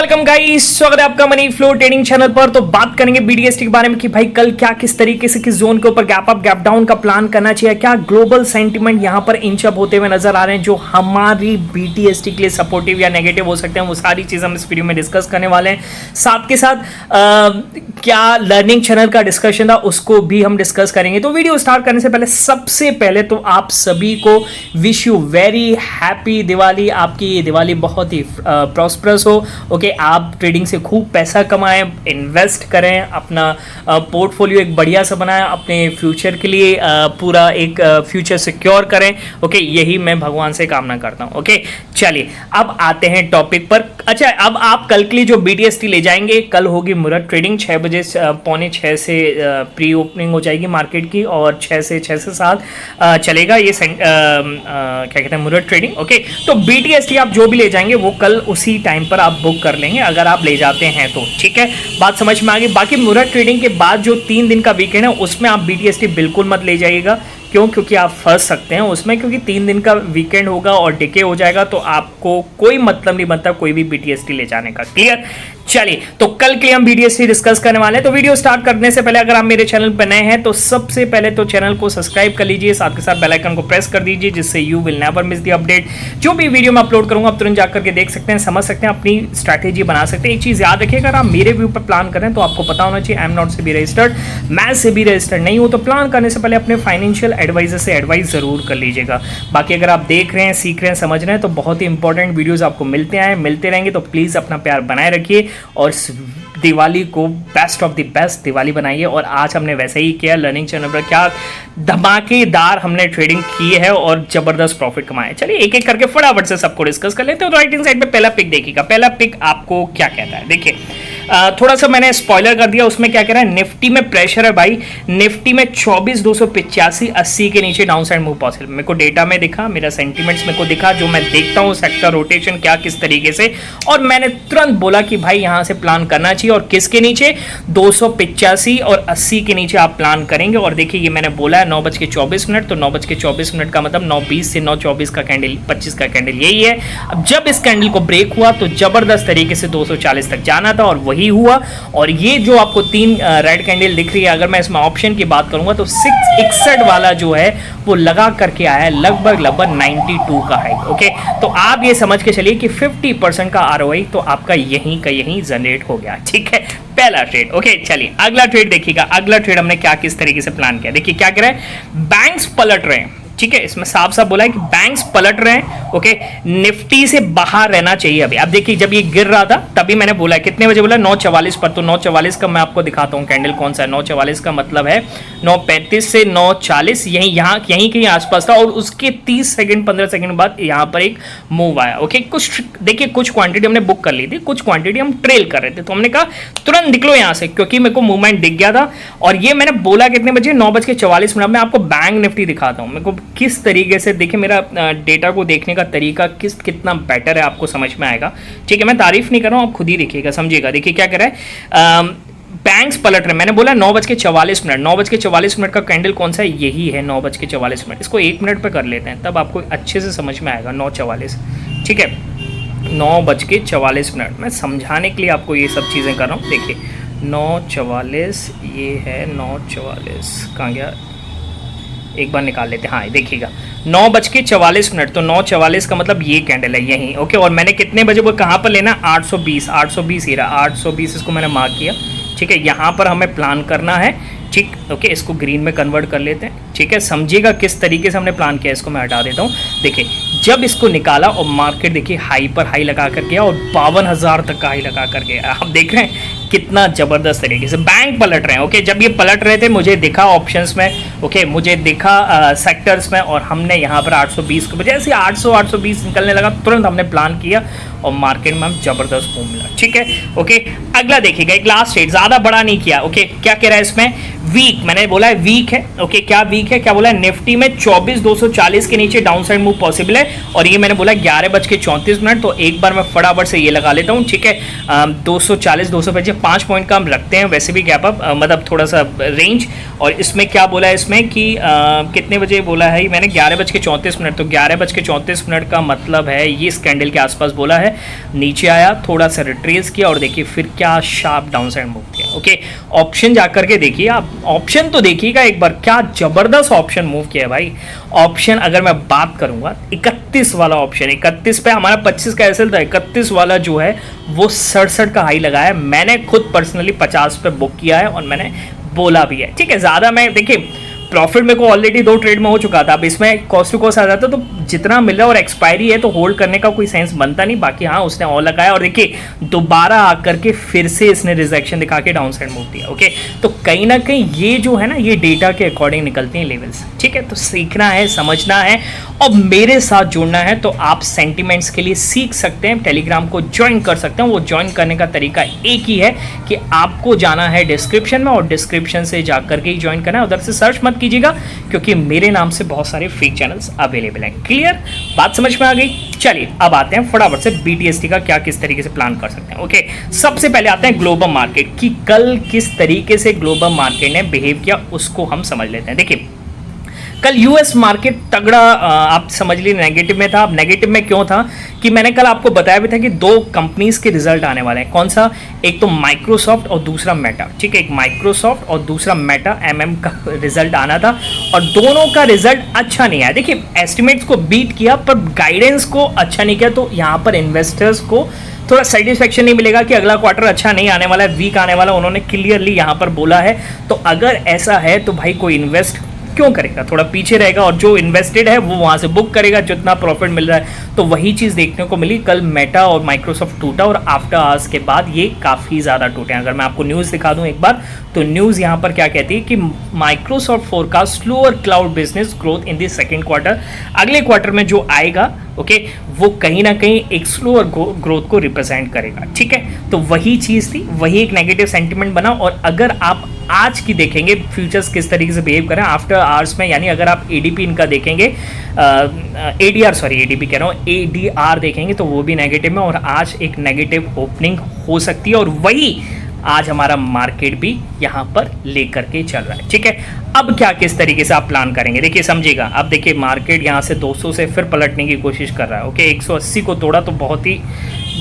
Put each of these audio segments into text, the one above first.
Welcome guys, स्वागत है आपका मनी फ्लो ट्रेडिंग चैनल पर। तो बात करेंगे बीडीएसटी के बारे में कि भाई कल क्या किस तरीके से किस जोन के ऊपर गैप अप गैप डाउन का प्लान करना चाहिए, क्या ग्लोबल सेंटीमेंट यहां पर इंच अप होते हुए नजर आ रहे हैं जो हमारी बीटीएसटी के लिए सपोर्टिव या नेगेटिव हो सकते हैं। वो सारी चीजें हम इस वीडियो में डिस्कस करने वाले हैं। साथ के साथ क्या लर्निंग चैनल का डिस्कशन था उसको भी हम डिस्कस करेंगे। तो वीडियो स्टार्ट करने से पहले सबसे पहले तो आप सभी को wish you very happy Diwali. आपकी ये दिवाली बहुत ही प्रॉस्परस हो। ओके, आप ट्रेडिंग से खूब पैसा कमाएं, इन्वेस्ट करें, अपना पोर्टफोलियो एक बढ़िया सा बनाएं, अपने फ्यूचर के लिए पूरा एक फ्यूचर सिक्योर करें। ओके, यही मैं भगवान से कामना करता हूं। ओके, चलिए अब आते हैं टॉपिक पर। अच्छा, अब आप कल के लिए जो बीटीएसटी ले जाएंगे, कल होगी मुहूर्त ट्रेडिंग 6 बजे, पौने 6 से प्री ओपनिंग हो जाएगी मार्केट की और 6 से 7 चलेगा ये क्या कहते हैं मुहूर्त ट्रेडिंग। ओके, तो बीटीएसटी आप जो भी ले जाएंगे वो कल उसी टाइम पर आप बुक कर लेंगे अगर आप ले जाते हैं तो। ठीक है, बात समझ में आ गई। बाकी मुहूर्त ट्रेडिंग के बाद जो 3 दिन का वीकेंड है उसमें आप बीटीएसटी बिल्कुल मत ले जाइएगा। क्यों? क्योंकि आप फंस सकते हैं उसमें, क्योंकि 3 दिन का वीकेंड होगा और डिके हो जाएगा तो आपको कोई मतलब नहीं बनता कोई भी बीटीएसटी ले जाने का। क्लियर? चलिए, तो कल के लिए हम बीटीएसटी डिस्कस करने वाले हैं। तो वीडियो स्टार्ट करने से पहले अगर आप मेरे चैनल पर नए हैं तो सबसे पहले तो चैनल को सब्सक्राइब कर लीजिए, साथ के साथ बेल आइकन को प्रेस कर दीजिए जिससे you will never miss the update. जो भी वीडियो मैं अपलोड करूंगा आप तुरंत जाकर के देख सकते हैं, समझ सकते हैं, अपनी स्ट्रैटेजी बना सकते हैं। एक चीज याद रखिएगा, अगर आप मेरे व्यू पर प्लान करें तो आपको पता होना चाहिए I am not SEBI registered, मैं सेबी रजिस्टर्ड नहीं हूं। तो प्लान करने से पहले अपने फाइनेंशियल एडवाइजर से एडवाइस जरूर कर लीजिएगा। बाकी अगर आप देख रहे हैं, सीख रहे हैं, समझ रहे हैं तो बहुत ही इंपॉर्टेंट वीडियोस आपको मिलते रहेंगे। तो प्लीज अपना प्यार बनाए रखिए और दिवाली को best of the best Diwali बनाइए। और आज हमने वैसे ही किया, लर्निंग चैनल पर क्या धमाकेदार हमने ट्रेडिंग की है और जबरदस्त प्रॉफिट कमाया। चलिए एक एक करके फटाफट से सबको डिस्कस कर लेते हैं। तो राइट हैंड साइड पे पहला पिक देखिएगा, पहला पिक आपको क्या कहता है। देखिए थोड़ा सा मैंने स्पॉइलर कर दिया, उसमें क्या कह रहा है, निफ्टी में प्रेशर है भाई। निफ्टी में 24,285 80 के नीचे डाउन साइड मूव पॉसिबल। मेरे को डेटा में दिखा, मेरा सेंटीमेंट्स मेरे को दिखा, जो मैं देखता हूं सेक्टर रोटेशन क्या किस तरीके से, और मैंने तुरंत बोला कि भाई यहां से प्लान करना चाहिए। और किसके नीचे? 285 और 80 के नीचे आप प्लान करेंगे। और देखिए ये मैंने बोला है 9:24, तो 9:24 का मतलब 9:20 से 9:24 का कैंडल, 25 का कैंडल यही है। अब जब इस कैंडल को ब्रेक हुआ तो जबरदस्त तरीके से 240 तक जाना था और वही हुआ। और ये जो आपको 3 रेड कैंडल दिख रही है, अगर मैं इसमें ऑप्शन की बात करूंगा तो 661 वाला जो है वो लगा करके आया है लगभग 92 का है। ओके, तो आप ये समझ के चलिए कि 50% का आरओआई तो आपका यहीं का यहीं जनरेट हो गया। ठीक है, पहला ट्रेड। ओके, चलिए अगला ट्रेड देखिएगा। अगला ट्रेड हमने क्या किस तरीके से प्लान किया, देखिए क्या कह रहा है, बैंक्स पलट रहे हैं। ठीक है, इसमें साफ साफ बोला है कि बैंक्स पलट रहे हैं। ओके, निफ्टी से बाहर रहना चाहिए अभी। अब देखिए जब ये गिर रहा था तभी मैंने बोला, कितने बजे बोला, 9:44 पर। तो 9:44 का मैं आपको दिखाता हूं कैंडल कौन सा है। 9:44 का मतलब है 9:35 से 9:40, यहीं कहीं आसपास था। और उसके 30 सेकंड 15 सेकंड बाद यहां पर एक मूव आया। ओके, कुछ देखिए, कुछ क्वांटिटी हमने बुक कर ली थी, कुछ क्वांटिटी हम ट्रेल कर रहे थे। तो हमने कहा तुरंत निकलो यहां से, क्योंकि मेरे को मूवमेंट दिख गया था। और ये मैंने बोला कितने बजे, 9:44। मैं आपको बैंक निफ्टी दिखाता हूं, मेरे को किस तरीके से, देखिए मेरा डेटा को देखने का तरीका कितना बेटर है, आपको समझ में आएगा। ठीक है, मैं तारीफ नहीं कर रहा हूं, आप खुद ही देखिएगा, समझिएगा। देखिए क्या कर रहा है, बैंक्स पलट रहे। मैंने बोला 9:44, 9:44 का कैंडल कौन सा है, यही है 9:44। इसको 1 मिनट पे कर लेते हैं, तब आपको अच्छे से समझ में आएगा। 9:44, ठीक है, 9:44। मैं समझाने के लिए आपको ये सब चीज़ें कर रहा हूँ। देखिए 9:44, ये है 9:44, कहाँ गया, एक बार निकाल लेते हैं। हाँ देखिएगा 9:44, तो 9:44 का मतलब ये कैंडल है यहीं। ओके, और मैंने कितने बजे वो कहाँ पर लेना, 820 ही रहा, 820 इसको मैंने मार्क किया। ठीक है, यहाँ पर हमें प्लान करना है। ठीक, ओके, इसको ग्रीन में कन्वर्ट कर लेते हैं। ठीक है, समझिएगा किस तरीके से हमने प्लान किया। इसको मैं हटा देता हूँ। देखिए जब इसको निकाला और मार्केट देखिए हाई पर हाई लगा कर गया और 52,000 तक का हाई लगा कर गया। आप देख रहे हैं कितना जबरदस्त तरीके से बैंक पलट रहे हैं। ओके, जब ये पलट रहे थे मुझे दिखा ऑप्शंस में, ओके, मुझे दिखा सेक्टर्स में, और हमने यहाँ पर 820 के बजाय 820 निकलने लगा, तुरंत हमने प्लान किया और मार्केट में हम जबरदस्त मूव मिला। ठीक है, ओके, अगला देखिएगा, एक लास्ट ट्रेड, ज्यादा बड़ा नहीं किया। ओके, क्या कह रहा है इसमें, वीक, मैंने बोला है वीक है। ओके, क्या वीक है, क्या बोला है, निफ्टी में 24,240 के नीचे डाउन साइड मूव पॉसिबल है। और ये मैंने बोला 11:34, तो एक बार मैं फटाफट से ये लगा लेता हूँ, ठीक है। 240 225 5 पॉइंट का हम रखते हैं वैसे भी गैप अप, मतलब थोड़ा सा रेंज। और इसमें क्या बोला है, इसमें कि कितने बजे बोला है मैंने, 11:34, तो 11:34 का मतलब है ये इस कैंडल के आसपास बोला है। नीचे आया, थोड़ा सा रिट्रेस किया और देखिए फिर क्या शार्प डाउन साइड मूव किया। ओके, ऑप्शन जाकर के देखिए आप, ऑप्शन तो देखिएगा एक बार, क्या जबरदस्त ऑप्शन मूव किया है भाई। ऑप्शन अगर मैं बात करूंगा 31 वाला ऑप्शन, 31 पे हमारा 25 का एसएल था, 31 वाला जो है वो 67 का हाई लगाया है। मैंने खुद पर्सनली 50 पे बुक किया है और मैंने बोला भी है, ठीक है। ज़्यादा मैं देखिए प्रॉफिट मेरे को ऑलरेडी 2 ट्रेड में हो चुका था, अब इसमें कॉस्ट टू कॉस्ट आ जाता तो जितना मिल रहा है और एक्सपायरी है तो होल्ड करने का कोई सेंस बनता नहीं। बाकी हाँ, उसने और लगाया और देखिए दोबारा आकर के फिर से इसने रिजेक्शन दिखा के डाउन साइड मूव दिया। ओके, तो कहीं ना कहीं ये जो है ना, ये डेटा के अकॉर्डिंग निकलती हैं लेवल्स, ठीक है। तो सीखना है, समझना है और मेरे साथ जुड़ना है तो आप सेंटिमेंट्स के लिए सीख सकते हैं, टेलीग्राम को ज्वाइन कर सकते हैं। वो ज्वाइन करने का तरीका एक ही है कि आपको जाना है डिस्क्रिप्शन में और डिस्क्रिप्शन से जाकर के ही ज्वाइन करना है, उधर से सर्च मत कीजिएगा क्योंकि मेरे नाम से बहुत सारे फेक चैनल्स अवेलेबल हैं। क्लियर, बात समझ में आ गई। चलिए अब आते हैं फटाफट से BTST का क्या किस तरीके से प्लान कर सकते हैं। ओके, सबसे पहले आते हैं ग्लोबल मार्केट कि कल किस तरीके से ग्लोबल मार्केट ने बिहेव किया उसको हम समझ लेते हैं। देखिए कल यूएस मार्केट तगड़ा आप समझ लीजिए नेगेटिव में था। अब नेगेटिव में क्यों था कि मैंने कल आपको बताया भी था कि 2 कंपनीज के रिजल्ट आने वाले हैं। कौन सा, एक तो माइक्रोसॉफ्ट और दूसरा मेटा, ठीक है। एक माइक्रोसॉफ्ट और दूसरा मेटा MM का रिजल्ट आना था और दोनों का रिजल्ट अच्छा नहीं आया। देखिए एस्टिमेट्स को बीट किया पर गाइडेंस को अच्छा नहीं किया, तो यहाँ पर इन्वेस्टर्स को थोड़ा सेटिस्फेक्शन नहीं मिलेगा कि अगला क्वार्टर अच्छा नहीं आने वाला है, वीक आने वाला, उन्होंने क्लियरली यहाँ पर बोला है। तो अगर ऐसा है तो भाई कोई इन्वेस्ट क्यों करेगा, थोड़ा पीछे रहेगा और जो इन्वेस्टेड है वो वहाँ से बुक करेगा जितना प्रॉफिट मिल रहा है। तो वही चीज़ देखने को मिली कल, मेटा और माइक्रोसॉफ्ट टूटा और आफ्टर आवर्स के बाद ये काफ़ी ज़्यादा टूटे। अगर मैं आपको न्यूज़ दिखा दूँ एक बार, तो न्यूज़ यहाँ पर क्या कहती है कि Microsoft forecast slower cloud business growth in the second quarter, अगले क्वार्टर में जो आएगा ओके वो कहीं ना कहीं एक स्लोअर ग्रोथ को रिप्रेजेंट करेगा, ठीक है। तो वही चीज़ थी, वही एक नेगेटिव सेंटिमेंट बना। और अगर आप आज की देखेंगे फ्यूचर्स किस तरीके से बिहेव करें आफ्टर आवर्स में, यानी अगर आप ADP इनका देखेंगे, ADP कह रहा हूँ, ADR देखेंगे तो वो भी नेगेटिव में और आज एक नेगेटिव ओपनिंग हो सकती है और वही आज हमारा मार्केट भी यहाँ पर लेकर के चल रहा है, ठीक है। अब क्या किस तरीके से आप प्लान करेंगे, देखिए समझिएगा। अब देखिए मार्केट यहाँ से 200 से फिर पलटने की कोशिश कर रहा है। ओके, 180 को तोड़ा तो बहुत ही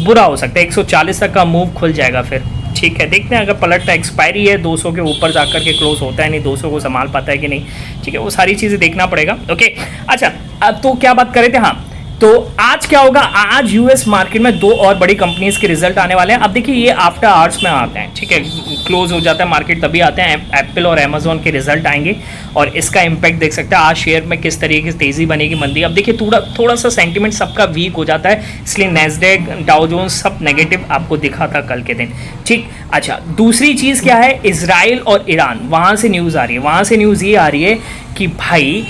बुरा हो सकता है, 140 तक का मूव खुल जाएगा फिर, ठीक है। देखते हैं अगर पलटता, एक्सपायरी है 200 के ऊपर जाकर के क्लोज होता है नहीं, 200 को संभाल पाता है कि नहीं, ठीक है। वो सारी चीज़ें देखना पड़ेगा। ओके, अच्छा अब तो क्या बात कर रहे थे, हाँ तो आज क्या होगा, आज यूएस मार्केट में 2 और बड़ी कंपनीज के रिजल्ट आने वाले हैं। अब देखिए ये आफ्टर आवर्स में आते हैं, ठीक है, क्लोज हो जाता है मार्केट तभी आते हैं। एप्पल और अमेजोन के रिजल्ट आएंगे और इसका इंपैक्ट देख सकते हैं आज शेयर में किस तरीके से तेजी बनेगी, मंदी। अब देखिए थोड़ा सा सेंटीमेंट सबका वीक हो जाता है, इसलिए नैस्डैक, डाउ जोन्स सब नेगेटिव आपको दिखा था कल के दिन, ठीक। अच्छा दूसरी चीज़ क्या है, इजराइल और ईरान, वहाँ से न्यूज़ आ रही है, वहाँ से न्यूज़ ये आ रही है कि भाई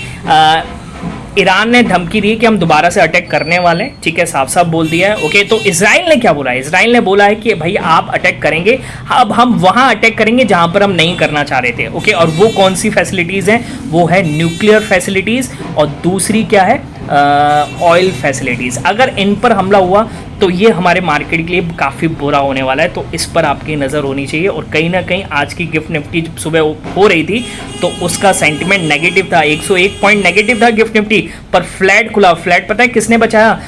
ईरान ने धमकी दी कि हम दोबारा से अटैक करने वाले हैं, ठीक है, साफ साफ बोल दिया है। ओके, तो इजराइल ने क्या बोला है, इजराइल ने बोला है कि भाई आप अटैक करेंगे, अब हम वहां अटैक करेंगे जहां पर हम नहीं करना चाह रहे थे। ओके, और वो कौन सी फैसिलिटीज़ हैं, वो है न्यूक्लियर फैसिलिटीज़ और दूसरी क्या है, ऑयल फैसिलिटीज़। अगर इन पर हमला हुआ तो ये हमारे मार्केट के लिए काफ़ी बुरा होने वाला है, तो इस पर आपकी नज़र होनी चाहिए। और कहीं ना कहीं आज की गिफ्ट निफ्टी जब सुबह हो रही थी तो उसका सेंटिमेंट नेगेटिव था, 101 पॉइंट नेगेटिव था गिफ्ट निफ्टी, पर फ्लैट खुला। फ्लैट पता है किसने बचाया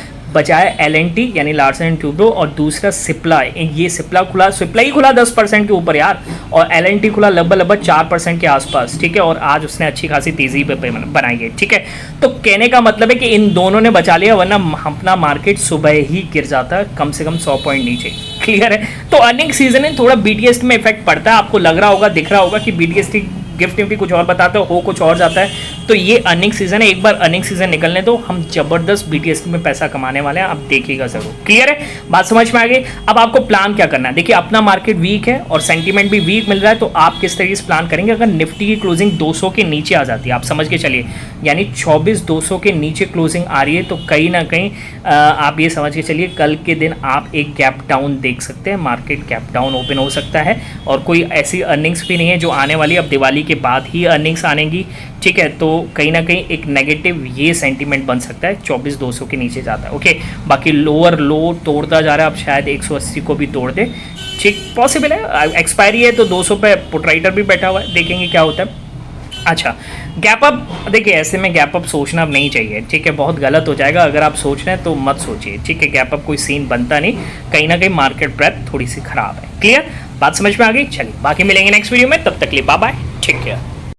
L&T यानी लार्सन एंड ट्यूब्रो और दूसरा सिप्ला, ये सिप्ला ही खुला 10% के ऊपर यार, और L&T खुला लगभग 4% के आसपास, ठीक है। और आज उसने अच्छी खासी तेजी पे बनाई है, ठीक है। तो कहने का मतलब है कि इन दोनों ने बचा लिया, वरना अपना मार्केट सुबह ही गिर जाता है कम से कम 100 पॉइंट नीचे। क्लियर है। तो अर्निंग सीजन है, थोड़ा BTST में इफेक्ट पड़ता है, आपको लग रहा होगा, दिख रहा होगा कि BTST गिफ्ट निफ्टी कुछ और बताते हो कुछ और जाता है, तो ये अर्निंग सीजन है, एक बार अर्निंग सीजन निकलने दो, हम जबरदस्त BTST में पैसा कमाने वाले हैं, आप देखिएगा जरूर। क्लियर है, बात समझ में आ गई। अब आपको प्लान क्या करना है, देखिए अपना मार्केट वीक है और सेंटीमेंट भी वीक मिल रहा है, तो आप किस तरीके से प्लान करेंगे। अगर निफ्टी की क्लोजिंग 200 के नीचे आ जाती है, आप समझ के चलिए, यानी 24,200 के नीचे क्लोजिंग आ रही है, तो कहीं ना कहीं आप ये समझ के चलिए कल के दिन आप एक गैप डाउन देख सकते हैं, मार्केट गैप डाउन ओपन हो सकता है। और कोई ऐसी अर्निंग्स भी नहीं है जो आने वाली, अब दिवाली के बाद ही अर्निंग्स आनेगी, ठीक है। तो कहीं ना कहीं एक नेगेटिव ये सेंटीमेंट बन सकता है, 24,200 के नीचे जाता है। ओके, बाकी लोअर लो तोड़ता जा रहा है, अब शायद 180 को भी तोड़ दे, ठीक, पॉसिबल है। एक्सपायरी है तो 200 पे पुटराइटर भी बैठा हुआ है, देखेंगे क्या होता है। अच्छा, गैप अप, देखिए ऐसे में गैप अप सोचना अब नहीं चाहिए, ठीक है, बहुत गलत हो जाएगा। अगर आप सोच रहे हैं तो मत सोचिए, ठीक है। गैप अप कोई सीन बनता नहीं, कहीं ना कहीं मार्केट ब्रेथ थोड़ी सी खराब है। क्लियर, बात समझ में आ गई। चलिए बाकी मिलेंगे नेक्स्ट वीडियो में, तब तक के लिए बाय बाय, ठीक है।